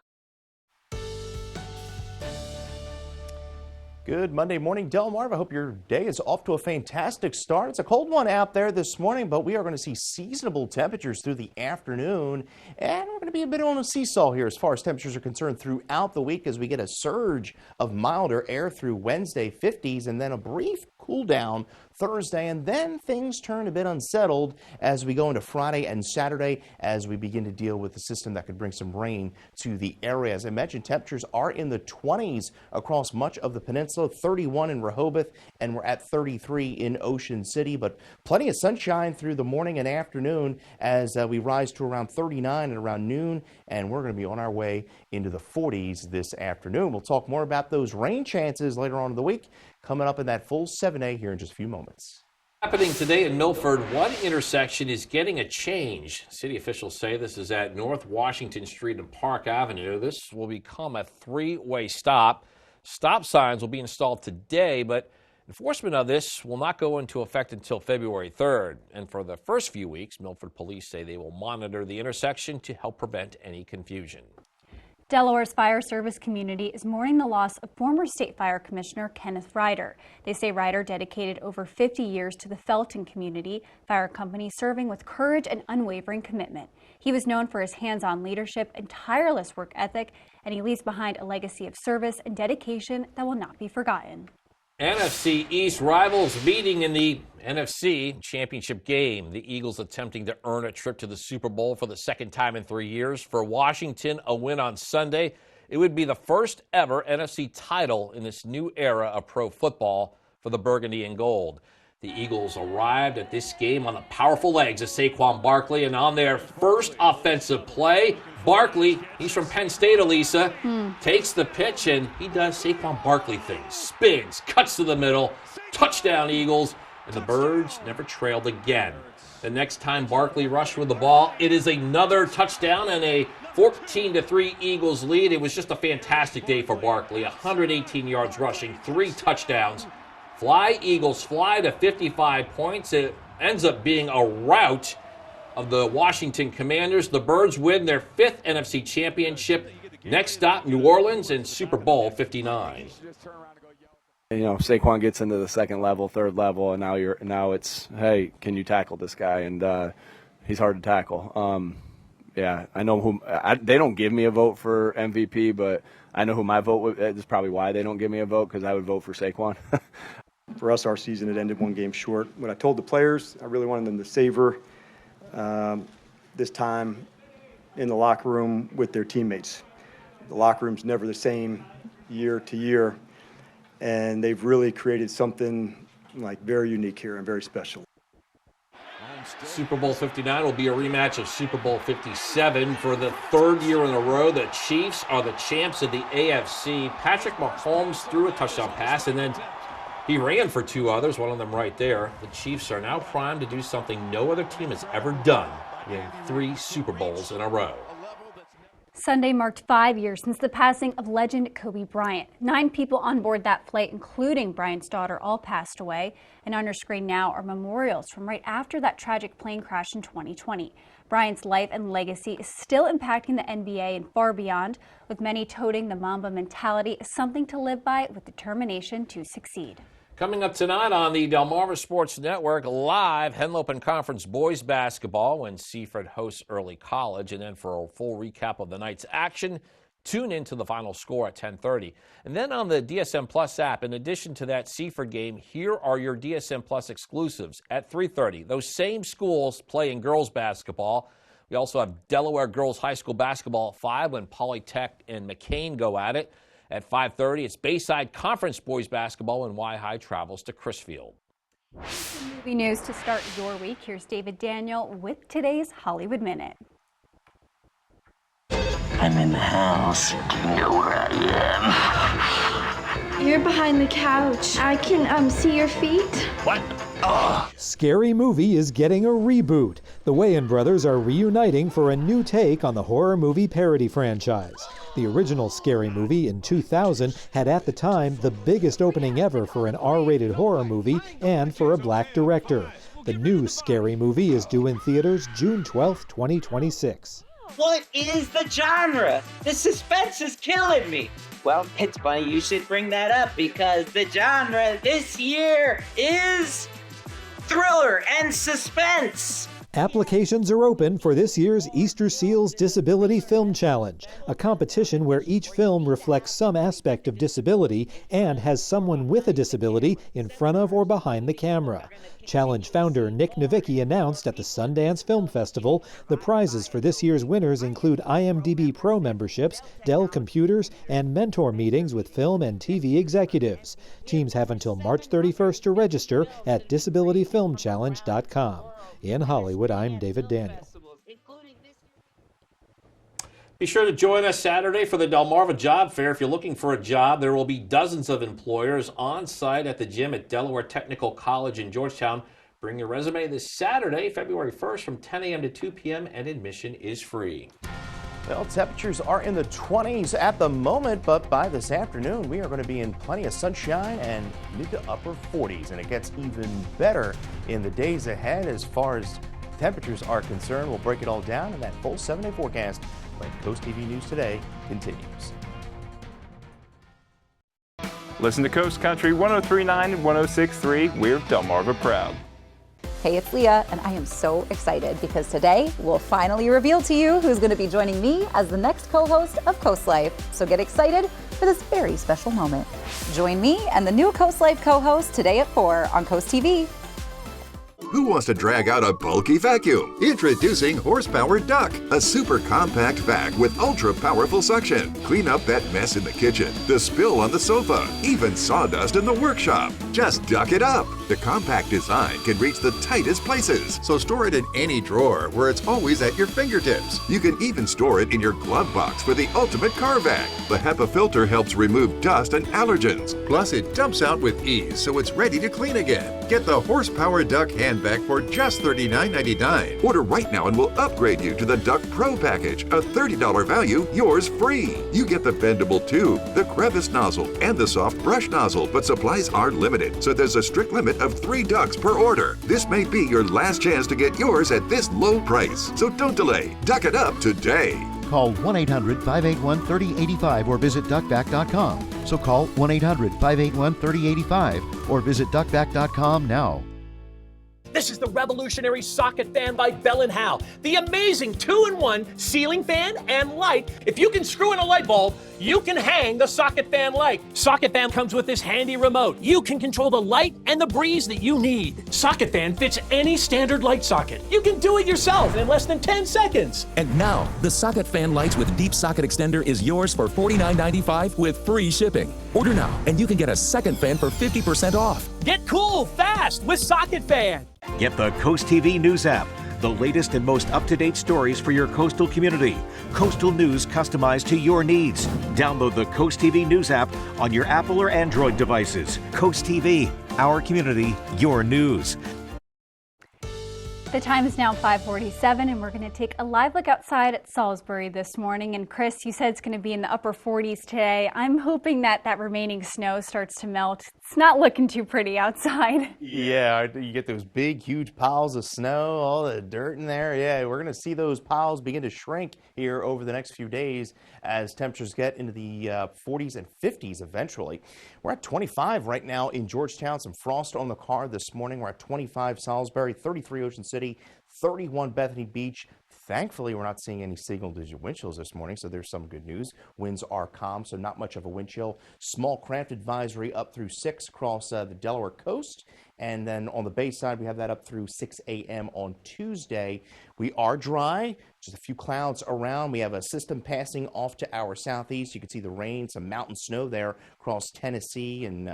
Good Monday morning, Delmarva. I hope your day is off to a fantastic start. It's a cold one out there this morning, but we are going to see seasonable temperatures through the afternoon. And we're going to be a bit on a seesaw here as far as temperatures are concerned throughout the week as we get a surge of milder air through Wednesday, 50s, and then a brief cool down Thursday, and then things turn a bit unsettled as we go into Friday and Saturday as we begin to deal with the system that could bring some rain to the area. As I mentioned, temperatures are in the 20s across much of the peninsula, 31 in Rehoboth, and we're at 33 in Ocean City, but plenty of sunshine through the morning and afternoon as we rise to around 39 and around noon, and we're going to be on our way into the 40s this afternoon. We'll talk more about those rain chances later on in the week, coming up in that full 7A here in just a few moments. Happening today in Milford, one intersection is getting a change. City officials say this is at North Washington Street and Park Avenue. This will become a three-way stop. Stop signs will be installed today, but enforcement of this will not go into effect until February 3rd. And for the first few weeks, Milford police say they will monitor the intersection to help prevent any confusion. Delaware's fire service community is mourning the loss of former State Fire Commissioner Kenneth Ryder. They say Ryder dedicated over 50 years to the Felton community fire company, serving with courage and unwavering commitment. He was known for his hands-on leadership and tireless work ethic, and he leaves behind a legacy of service and dedication that will not be forgotten. NFC East rivals meeting in the NFC Championship game. The Eagles attempting to earn a trip to the Super Bowl for the second time in 3 years. For Washington, a win on Sunday. It would be the first ever NFC title in this new era of pro football for the Burgundy and Gold. The Eagles arrived at this game on the powerful legs of Saquon Barkley, and on their first offensive play, Barkley, he's from Penn State, Elisa, takes the pitch, and he does Saquon Barkley things. Spins, cuts to the middle, touchdown Eagles, and the Birds never trailed again. The next time Barkley rushed with the ball, it is another touchdown and a 14-3 Eagles lead. It was just a fantastic day for Barkley. 118 yards rushing, 3 touchdowns. Fly Eagles fly to 55 points. It ends up being a rout of the Washington Commanders. The Birds win their 5th NFC championship. Next stop, New Orleans and Super Bowl 59. You know, Saquon gets into the second level, third level, and now it's, hey, can you tackle this guy? And he's hard to tackle. Yeah, I know they don't give me a vote for MVP, but I know who my vote would. That's probably why they don't give me a vote, because I would vote for Saquon. For us, our season had ended one game short. When I told the players, I really wanted them to savor this time in the locker room with their teammates. The locker room's never the same year to year, and they've really created something like very unique here and very special. Super Bowl 59 will be a rematch of Super Bowl 57 for the 3rd year in a row. The Chiefs are the champs of the AFC. Patrick Mahomes threw a touchdown pass, and then he ran for 2 others, one of them right there. The Chiefs are now primed to do something no other team has ever done, winning 3 Super Bowls in a row. Sunday marked 5 years since the passing of legend Kobe Bryant. 9 people on board that flight, including Bryant's daughter, all passed away. And on your screen now are memorials from right after that tragic plane crash in 2020. Bryant's life and legacy is still impacting the NBA and far beyond, with many toting the Mamba mentality as something to live by with determination to succeed. Coming up tonight on the Delmarva Sports Network, live Henlopen Conference boys basketball when Seaford hosts Early College. And then for a full recap of the night's action, tune in to the final score at 10:30. And then on the DSM Plus app, in addition to that Seaford game, here are your DSM Plus exclusives at 3:30. Those same schools play in girls basketball. We also have Delaware Girls High School basketball at 5 when Polytech and McCain go at it. At 5:30, it's Bayside Conference boys basketball when Y-High travels to Crisfield. Movie news to start your week. Here's David Daniel with today's Hollywood Minute. I'm in the house. Do you know where I am? You're behind the couch. I can see your feet. What? Scary Movie is getting a reboot. The Wayans brothers are reuniting for a new take on the horror movie parody franchise. The original Scary Movie in 2000 had at the time the biggest opening ever for an R-rated horror movie and for a black director. The new Scary Movie is due in theaters June 12, 2026. What is the genre? The suspense is killing me. Well, it's funny you should bring that up because the genre this year is thriller and suspense. Applications are open for this year's Easter Seals Disability Film Challenge, a competition where each film reflects some aspect of disability and has someone with a disability in front of or behind the camera. Challenge founder Nick Novicki announced at the Sundance Film Festival the prizes for this year's winners include IMDb Pro memberships, Dell computers, and mentor meetings with film and TV executives. Teams have until March 31st to register at disabilityfilmchallenge.com. In Hollywood, I'm David Daniel. Be sure to join us Saturday for the Delmarva Job Fair. If you're looking for a job, there will be dozens of employers on site at the gym at Delaware Technical College in Georgetown. Bring your resume this Saturday, February 1st from 10 a.m. to 2 p.m. and admission is free. Well, temperatures are in the 20s at the moment, but by this afternoon, we are going to be in plenty of sunshine and mid to upper 40s, and it gets even better in the days ahead as far as temperatures are concerned. We'll break it all down in that full 7-day forecast when Coast TV News Today continues. Listen to Coast Country 103.9 and 106.3. We're Delmarva proud. Hey, it's Leah, and I am so excited because today we'll finally reveal to you who's going to be joining me as the next co-host of Coast Life. So get excited for this very special moment. Join me and the new Coast Life co-host today at 4 on Coast TV. Who wants to drag out a bulky vacuum? Introducing Horsepower Duck, a super compact vac with ultra powerful suction. Clean up that mess in the kitchen, the spill on the sofa, even sawdust in the workshop. Just duck it up. The compact design can reach the tightest places, so store it in any drawer where it's always at your fingertips. You can even store it in your glove box for the ultimate car vac. The HEPA filter helps remove dust and allergens. Plus, it dumps out with ease, so it's ready to clean again. Get the Horsepower Duck hand vac for just $39.99. Order right now and we'll upgrade you to the Duck Pro package, a $30 value, yours free. You get the bendable tube, the crevice nozzle, and the soft brush nozzle, but supplies are limited, so there's a strict limit of 3 ducks per order. This may be your last chance to get yours at this low price, so don't delay. Duck it up today. Call 1-800-581-3085 or visit duckvac.com. So call 1-800-581-3085 or visit duckvac.com now. This is the revolutionary socket fan by Bell & Howell. The amazing 2-in-1 ceiling fan and light. If you can screw in a light bulb, you can hang the socket fan light. Socket fan comes with this handy remote. You can control the light and the breeze that you need. Socket fan fits any standard light socket. You can do it yourself in less than 10 seconds. And now, the socket fan lights with deep socket extender is yours for $49.95 with free shipping. Order now, and you can get a second fan for 50% off. Get cool fast with Socket Fan. Get the Coast TV News app, the latest and most up-to-date stories for your coastal community. Coastal news customized to your needs. Download the Coast TV News app on your Apple or Android devices. Coast TV, our community, your news. The time is now 5:47, and we're going to take a live look outside at Salisbury this morning. And Chris, you said it's going to be in the upper 40s today. I'm hoping that remaining snow starts to melt. It's not looking too pretty outside. Yeah, you get those big, huge piles of snow, all the dirt in there. Yeah, we're going to see those piles begin to shrink here over the next few days as temperatures get into the 40s and 50s eventually. We're at 25 right now in Georgetown. Some frost on the car this morning. We're at 25 Salisbury, 33 Ocean City, 31 Bethany Beach. Thankfully, we're not seeing any single-digit wind chills this morning, so there's some good news. Winds are calm, so not much of a wind chill. Small craft advisory up through 6 across the Delaware coast. And then on the bay side, we have that up through 6 a.m. on Tuesday. We are dry, just a few clouds around. We have a system passing off to our southeast. You can see the rain, some mountain snow there across Tennessee and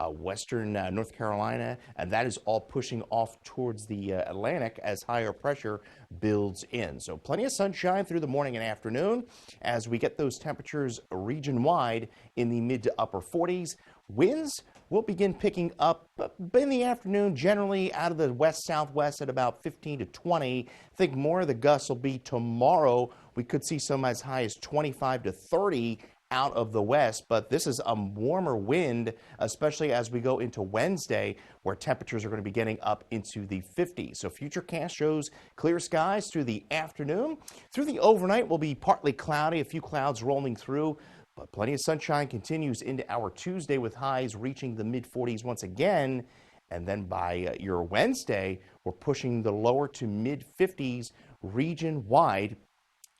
western North Carolina. And that is all pushing off towards the Atlantic as higher pressure builds in. So plenty of sunshine through the morning and afternoon as we get those temperatures region-wide in the mid to upper 40s. Winds will begin picking up in the afternoon, generally out of the west-southwest at about 15 to 20. I think more of the gusts will be tomorrow. We could see some as high as 25 to 30 out of the west, but this is a warmer wind, especially as we go into Wednesday, where temperatures are going to be getting up into the 50s. So Futurecast shows clear skies through the afternoon. Through the overnight will be partly cloudy, a few clouds rolling through, but plenty of sunshine continues into our Tuesday with highs reaching the mid-40s once again. And then by your Wednesday, we're pushing the lower to mid-50s region-wide.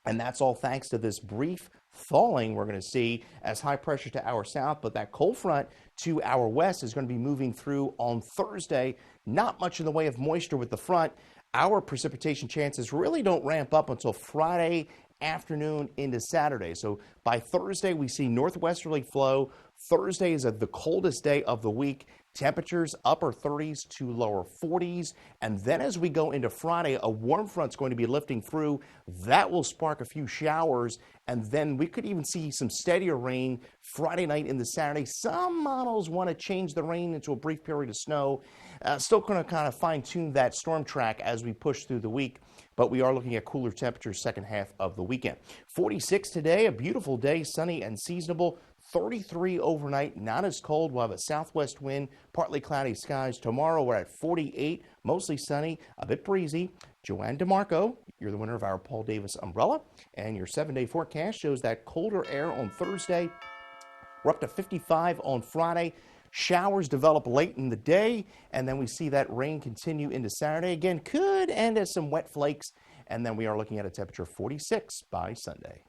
And that's all thanks to this brief thawing we're going to see as high pressure to our south, but that cold front to our west is going to be moving through on Thursday. Not much in the way of moisture with the front. Our precipitation chances really don't ramp up until Friday afternoon into Saturday. So by Thursday, we see northwesterly flow. Thursday is the coldest day of the week. Temperatures upper 30s to lower 40s. And then as we go into Friday, a warm front's going to be lifting through. That will spark a few showers. And then we could even see some steadier rain Friday night into Saturday. Some models want to change the rain into a brief period of snow. Still going to kind of fine tune that storm track as we push through the week. But we are looking at cooler temperatures second half of the weekend. 46 today, a beautiful day, sunny and seasonable. 33 overnight, not as cold. We'll have a southwest wind, partly cloudy skies. Tomorrow we're at 48, mostly sunny, a bit breezy. Joanne DeMarco, you're the winner of our Paul Davis umbrella, and your 7-day forecast shows that colder air on Thursday. We're up to 55 on Friday. Showers develop late in the day, and then we see that rain continue into Saturday. Again, could end as some wet flakes, and then we are looking at a temperature of 46 by Sunday.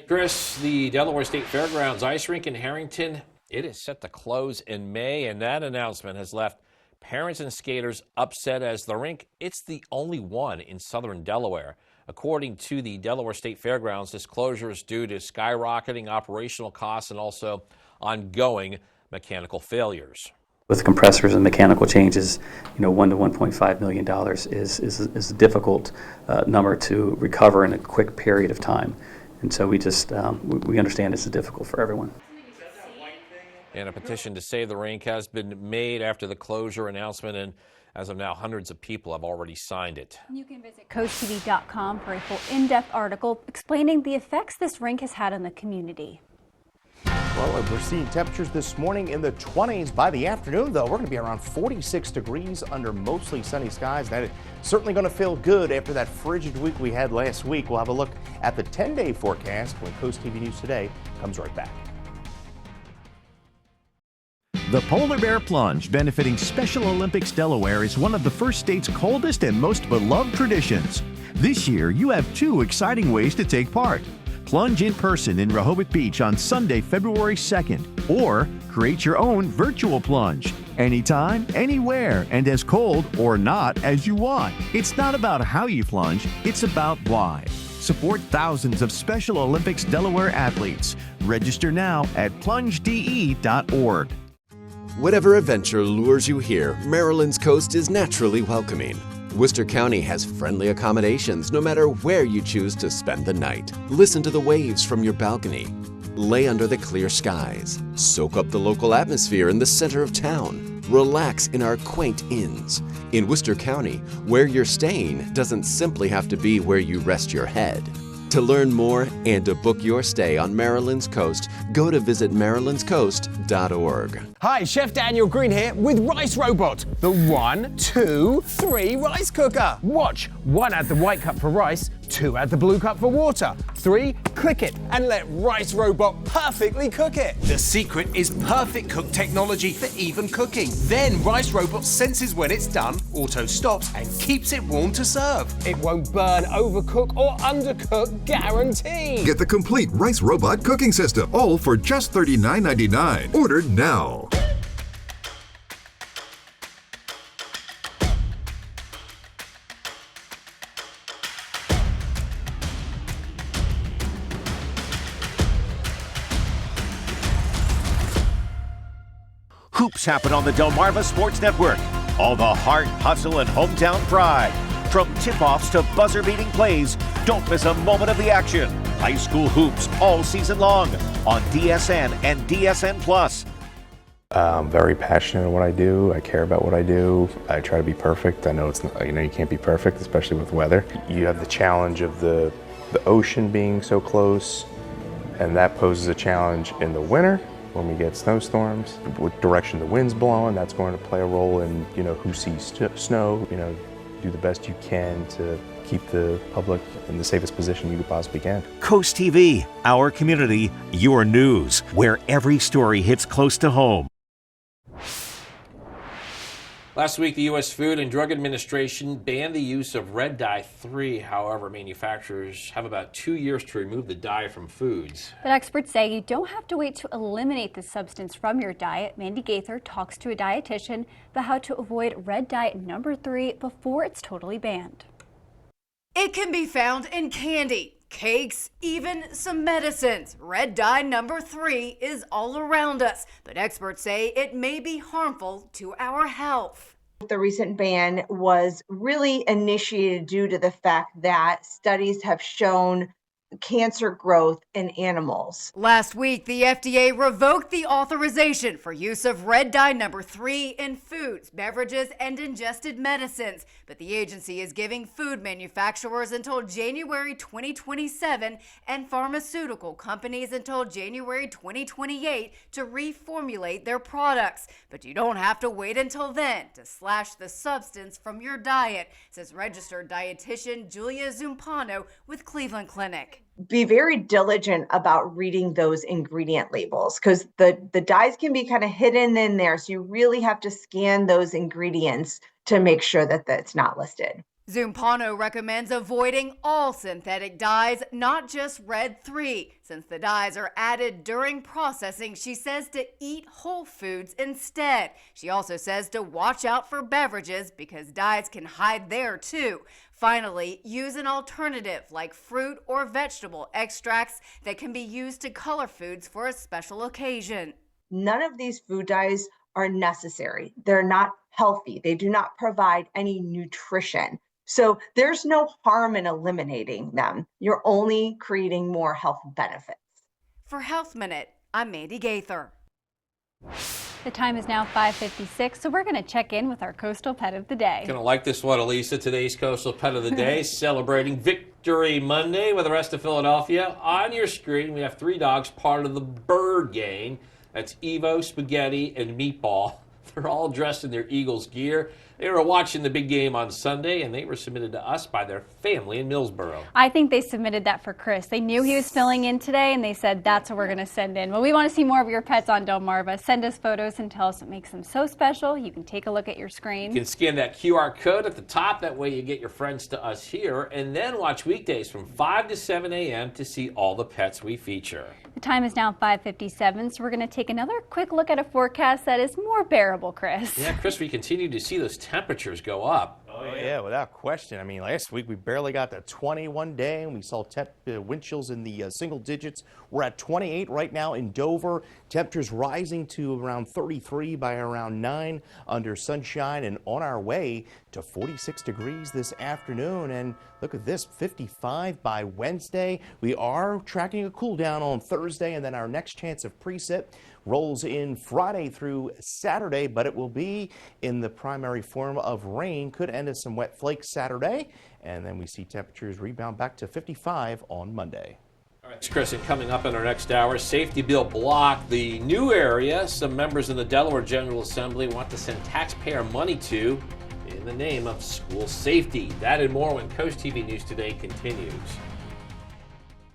Chris, the Delaware State Fairgrounds ice rink in Harrington, it is set to close in May, and that announcement has left parents and skaters upset as the rink, it's the only one in southern Delaware. According to the Delaware State Fairgrounds, this closure is due to skyrocketing operational costs and also ongoing mechanical failures. With compressors and mechanical changes, $1 to $1.5 million is a difficult number to recover in a quick period of time. And so we understand this is difficult for everyone. And a petition to save the rink has been made after the closure announcement, and as of now, hundreds of people have already signed it. You can visit CoastTV.com for a full in-depth article explaining the effects this rink has had on the community. Well, we're seeing temperatures this morning in the 20s. By the afternoon, though, we're going to be around 46 degrees under mostly sunny skies. That is certainly going to feel good after that frigid week we had last week. We'll have a look at the 10-day forecast when Coast TV News Today comes right back. The Polar Bear Plunge, benefiting Special Olympics Delaware, is one of the first state's coldest and most beloved traditions. This year, you have 2 exciting ways to take part. Plunge in person in Rehoboth Beach on Sunday, February 2nd, or create your own virtual plunge. Anytime, anywhere, and as cold or not as you want. It's not about how you plunge, it's about why. Support thousands of Special Olympics Delaware athletes. Register now at plungede.org. Whatever adventure lures you here, Maryland's coast is naturally welcoming. Worcester County has friendly accommodations no matter where you choose to spend the night. Listen to the waves from your balcony. Lay under the clear skies. Soak up the local atmosphere in the center of town. Relax in our quaint inns. In Worcester County, where you're staying doesn't simply have to be where you rest your head. To learn more and to book your stay on Maryland's coast, go to visit marylandscoast.org. Hi, Chef Daniel Green here with Rice Robot, the 1, 2, 3 rice cooker. Watch, 1 add the white cup for rice, 2 add the blue cup for water, 3 click it and let Rice Robot perfectly cook it. The secret is perfect cook technology for even cooking. Then Rice Robot senses when it's done, auto stops and keeps it warm to serve. It won't burn, overcook or undercook, guaranteed. Get the complete Rice Robot cooking system, all for just $39.99. Order now. Hoops happen on the Delmarva Sports Network. All the heart, hustle, and hometown pride. From tip-offs to buzzer-beating plays, don't miss a moment of the action. High school hoops all season long on DSN and DSN+. I'm very passionate in what I do. I care about what I do. I try to be perfect. I know it's not, you can't be perfect, especially with weather. You have the challenge of the ocean being so close, And that poses a challenge in the winter when we get snowstorms. What direction the wind's blowing, that's going to play a role in, who sees snow. Do the best you can to keep the public in the safest position you could possibly can. Coast TV, our community, your news, where every story hits close to home. Last week, the U.S. Food and Drug Administration banned the use of red dye 3. However, manufacturers have about 2 years to remove the dye from foods. But experts say you don't have to wait to eliminate the substance from your diet. Mandy Gaither talks to a dietitian about how to avoid red dye number 3 before it's totally banned. It can be found in candy, cakes, even some medicines. Red dye number 3 is all around us, but experts say it may be harmful to our health. The recent ban was really initiated due to the fact that studies have shown cancer growth in animals. Last week, the FDA revoked the authorization for use of red dye number 3 in foods, beverages, and ingested medicines. But the agency is giving food manufacturers until January 2027 and pharmaceutical companies until January 2028 to reformulate their products. But you don't have to wait until then to slash the substance from your diet, says registered dietitian Julia Zumpano with Cleveland Clinic. Be very diligent about reading those ingredient labels because the dyes can be kind of hidden in there. So you really have to scan those ingredients to make sure that it's not listed. Zumpano recommends avoiding all synthetic dyes, not just red 3. Since the dyes are added during processing, she says to eat whole foods instead. She also says to watch out for beverages because dyes can hide there too. Finally, use an alternative like fruit or vegetable extracts that can be used to color foods for a special occasion. None of these food dyes are necessary. They're not healthy. They do not provide any nutrition. So there's no harm in eliminating them. You're only creating more health benefits. For Health Minute, I'm Mandy Gaither. The time is now 5:56, so we're going to check in with our coastal pet of the day. Gonna like this one, Elisa. Today's coastal pet of the day, celebrating Victory Monday with the rest of Philadelphia. On your screen, we have 3 dogs, part of the Bird Gang. That's Evo, Spaghetti, and Meatball. They're all dressed in their Eagles gear. They were watching the big game on Sunday, and they were submitted to us by their family in Millsboro. I think they submitted that for Chris. They knew he was filling in today, and they said, that's what we're going to send in. Well, we want to see more of your pets on Delmarva. Send us photos and tell us what makes them so special. You can take a look at your screen. You can scan that QR code at the top. That way you get your friends to us here, and then watch weekdays from 5 to 7 a.m. to see all the pets we feature. The time is now 5:57, so we're going to take another quick look at a forecast that is more bearable, Chris. Yeah, Chris, we continue to see those temperatures go up. Oh, yeah, without question. I mean, last week we barely got to 21 day, and we saw wind chills in the single digits. We're at 28 right now in Dover. Temperatures rising to around 33 by around 9 under sunshine, and on our way to 46 degrees this afternoon. And look at this, 55 by Wednesday. We are tracking a cool down on Thursday, and then our next chance of precip rolls in Friday through Saturday, but it will be in the primary form of rain. Could end as some wet flakes Saturday, and then we see temperatures rebound back to 55 on Monday. All right, Chris, and coming up in our next hour, safety bill block, the new area some members in the Delaware General Assembly want to send taxpayer money to in the name of school safety. That and more when Coast TV News Today continues.